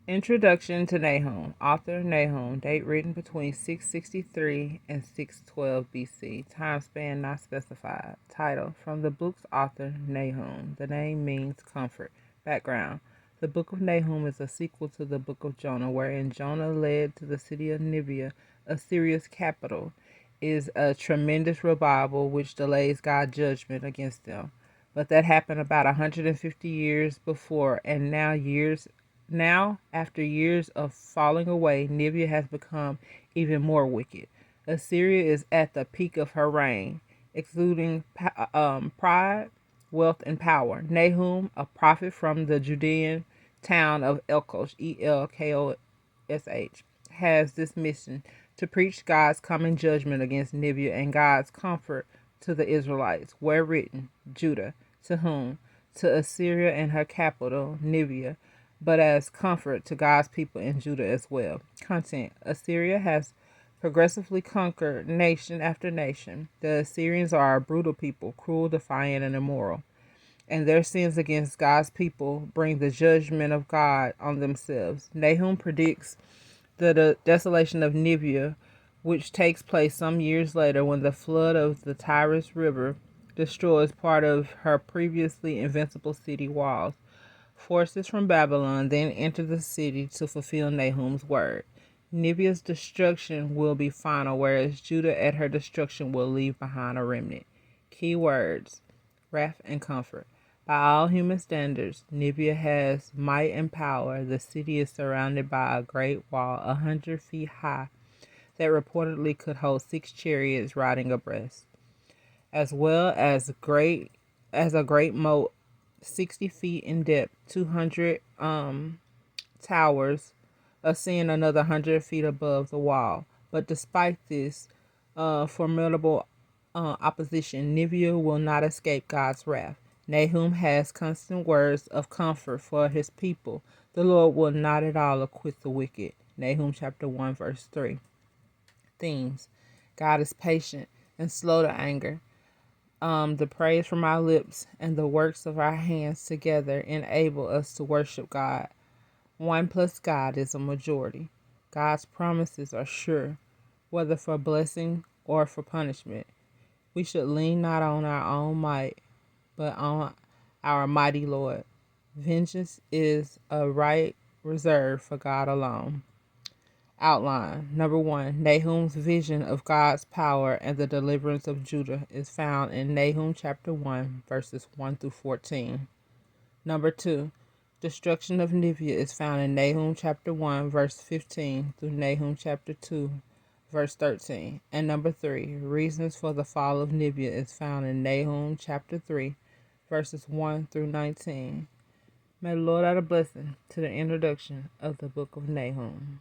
Introduction to Nahum. Author Nahum. Date written between 663 and 612 BC. Time span not specified. Title from the book's author Nahum. The name means comfort. Background. The book of Nahum is a sequel to the book of Jonah, wherein Jonah led to the city of Nineveh, Assyria's capital, is a tremendous revival which delays God's judgment against them. But that happened about 150 years before, and now, after years of falling away, Nineveh has become even more wicked. Assyria is at the peak of her reign, exuding pride, wealth, and power. Nahum, a prophet from the Judean town of Elkosh, Elkosh, has this mission to preach God's coming judgment against Nineveh and God's comfort to the Israelites. Where written, Judah, to whom? To Assyria and her capital, Nineveh, but as comfort to God's people in Judah as well. Content. Assyria has progressively conquered nation after nation. The Assyrians are a brutal people, cruel, defiant, and immoral, and their sins against God's people bring the judgment of God on themselves. Nahum predicts the desolation of Nineveh, which takes place some years later when the flood of the Tigris River destroys part of her previously invincible city walls. Forces from Babylon then enter the city to fulfill Nahum's word. Nineveh's destruction will be final, whereas Judah at her destruction will leave behind a remnant. Key words: wrath and comfort. By all human standards, Nineveh has might and power. The city is surrounded by a great wall, 100 feet high, that reportedly could hold 6 chariots riding abreast, as well as a great moat 60 feet in depth, 200 towers ascend another 100 feet above the wall. But despite this formidable opposition, Nineveh will not escape God's wrath. Nahum has constant words of comfort for his people. The Lord will not at all acquit the wicked. Nahum chapter 1, verse 3. Themes. God is patient and slow to anger. The praise from our lips and the works of our hands together enable us to worship God. 1 plus God is a majority. God's promises are sure, whether for blessing or for punishment. We should lean not on our own might, but on our mighty Lord. Vengeance is a right reserved for God alone. Outline. Number 1. Nahum's vision of God's power and the deliverance of Judah is found in Nahum chapter 1, verses 1 through 14. Number 2. Destruction of Nineveh is found in Nahum chapter 1, verse 15 through Nahum chapter 2, verse 13. And number 3. Reasons for the fall of Nineveh is found in Nahum chapter 3, verses 1 through 19. May the Lord add a blessing to the introduction of the book of Nahum.